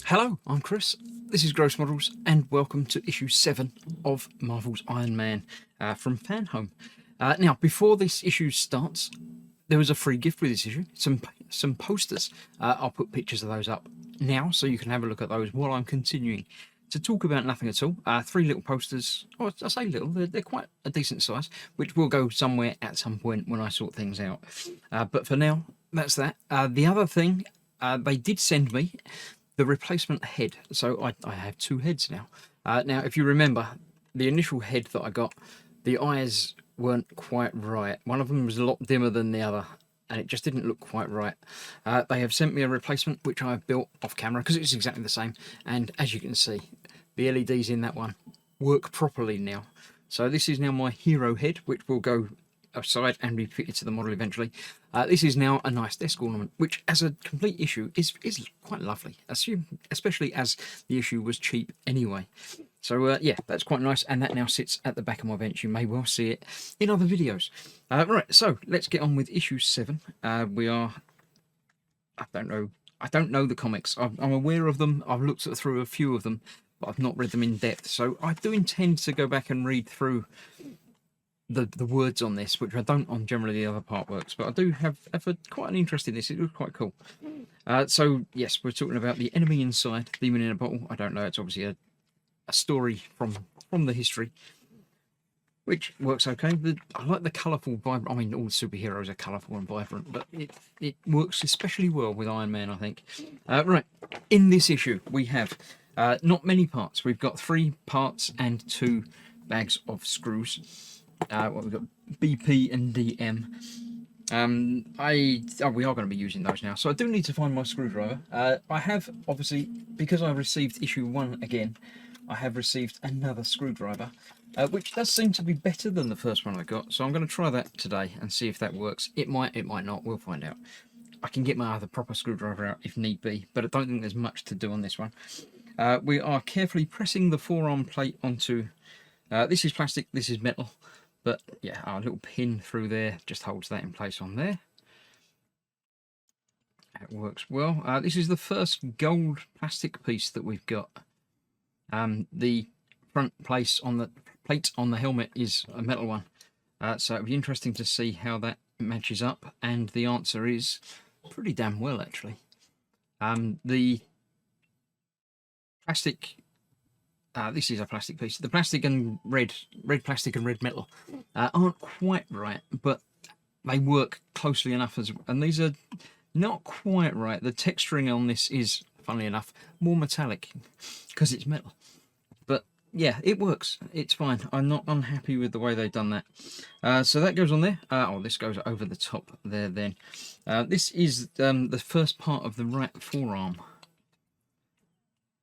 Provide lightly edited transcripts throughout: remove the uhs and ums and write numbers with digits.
Hello, I'm Chris. This is Gross Models, and welcome to issue 7 of Marvel's Iron Man from Fanhome. Now, before this issue starts, there was a free gift with this issue, some posters. I'll put pictures of those up now, so you can have a look at those while I'm continuing to talk about nothing at all. 3 little posters, or I say little, they're quite a decent size, which will go somewhere at some point when I sort things out. But for now, that's that. The other thing, they did send me the replacement head. So I have 2 heads now. Now, if you remember, the initial head that I got, the eyes weren't quite right. One of them was a lot dimmer than the other, and it just didn't look quite right. They have sent me a replacement, which I have built off camera, because it's exactly the same. And as you can see, the LEDs in that one work properly now. So this is now my hero head, which will go aside and be fitted to the model eventually. This is now a nice desk ornament, which as a complete issue is quite lovely, especially as the issue was cheap anyway. So yeah, that's quite nice, and that now sits at the back of my bench. You may well see it in other videos. Right, so let's get on with issue 7. We are, I don't know the comics. I'm aware of them. I've looked through a few of them, but I've not read them in depth. So I do intend to go back and read through the words on this, which I don't on generally the other artworks, but I do have quite an interest in this. It looks quite cool. So yes, we're talking about the enemy inside, demon in a bottle. I don't know. It's obviously a story from the history, which works okay. I like the colourful, vibrant. I mean, all the superheroes are colourful and vibrant, but it works especially well with Iron Man, I think. Right, in this issue we have not many parts. We've got 3 parts and 2 bags of screws. We've got BP and DM. We are going to be using those now, so I do need to find my screwdriver. I have, obviously, because I received issue 1 again, I have received another screwdriver, which does seem to be better than the first one I got, so I'm going to try that today and see if that works. It might not, we'll find out. I can get my other proper screwdriver out if need be, but I don't think there's much to do on this one. We are carefully pressing the forearm plate onto, this is plastic, this is metal. But yeah, our little pin through there just holds that in place on there. It works well. This is the first gold plastic piece that we've got. The front plate on the helmet is a metal one. So it'll be interesting to see how that matches up. And the answer is pretty damn well, actually. The plastic... this is a plastic piece. The plastic and red plastic and red metal aren't quite right, but they work closely enough and these are not quite right. The texturing on this is, funnily enough, more metallic because it's metal. But yeah, it works. It's fine. I'm not unhappy with the way they've done that. So that goes on there. Oh, this goes over the top there then. This is the first part of the right forearm.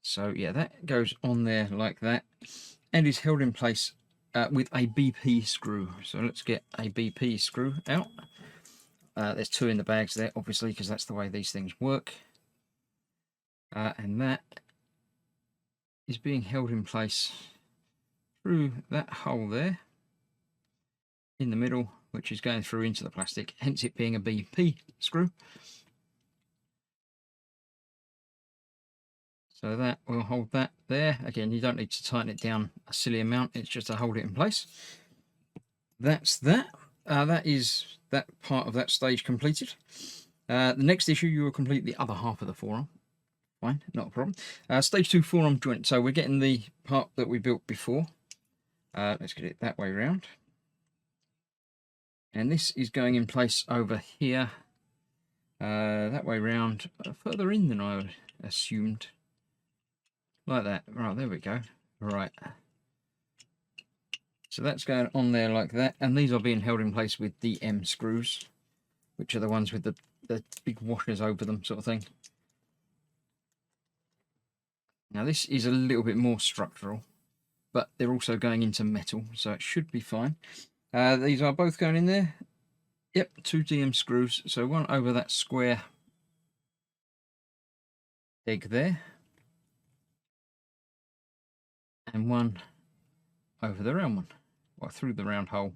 So yeah, that goes on there like that, and is held in place with a BP screw. So let's get a BP screw out. There's 2 in the bags there, obviously, because that's the way these things work. And that is being held in place through that hole there in the middle, which is going through into the plastic, hence it being a BP screw. So that will hold that there. Again, you don't need to tighten it down a silly amount. It's just to hold it in place. That's that. That is that part of that stage completed. The next issue, you will complete the other half of the forearm. Fine, not a problem. Stage 2 forearm joint. So we're getting the part that we built before. Let's get it that way around. And this is going in place over here. That way round, further in than I assumed. Like that. Right, there we go. Right. So that's going on there like that. And these are being held in place with DM screws, which are the ones with the big washers over them sort of thing. Now this is a little bit more structural, but they're also going into metal, so it should be fine. These are both going in there. Yep, 2 DM screws. So one over that square egg there. And one over the round one, or through the round hole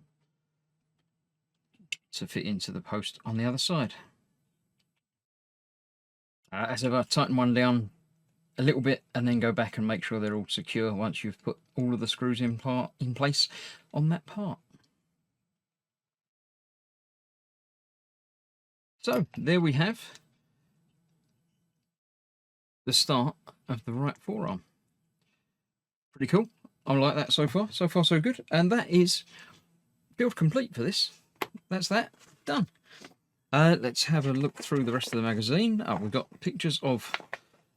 to fit into the post on the other side. As if I tighten one down a little bit and then go back and make sure they're all secure once you've put all of the screws in place on that part. So there we have the start of the right forearm. Pretty cool. I like that so far. So far so good. And that is build complete for this. That's that done. Let's have a look through the rest of the magazine. Oh, we've got pictures of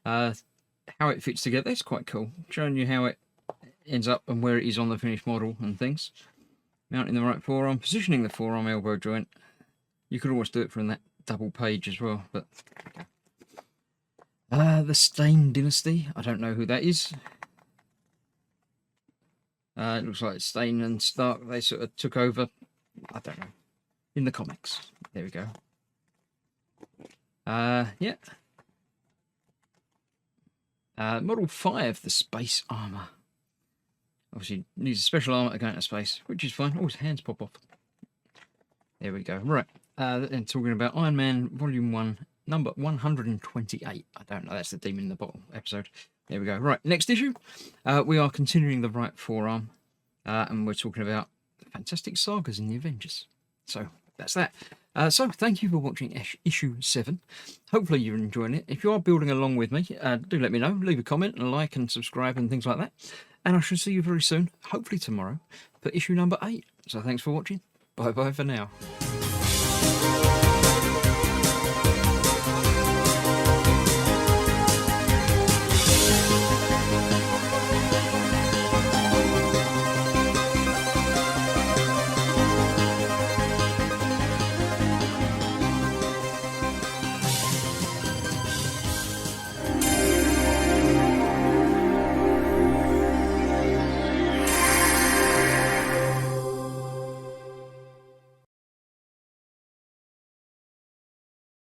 how it fits together. It's quite cool, showing you how it ends up and where it is on the finished model and things. Mounting the right forearm, positioning the forearm elbow joint. You could always do it from that double page as well, but the Stain Dynasty, I don't know who that is. It looks like Stain and Stark, they sort of took over, I don't know, in the comics. There we go. Yeah. Model 5, the space armor. Obviously needs a special armor to go into space, which is fine. Oh, his hands pop off. There we go. Right. Then talking about Iron Man Volume 1, number 128. I don't know, that's the Demon in the Bottle episode. There we go. Right, next issue. We are continuing the right forearm. And we're talking about fantastic sagas in the Avengers. So that's that. So thank you for watching issue 7. Hopefully you're enjoying it. If you are building along with me, do let me know. Leave a comment and a like and subscribe and things like that. And I shall see you very soon, hopefully tomorrow, for issue number 8. So thanks for watching. Bye bye for now.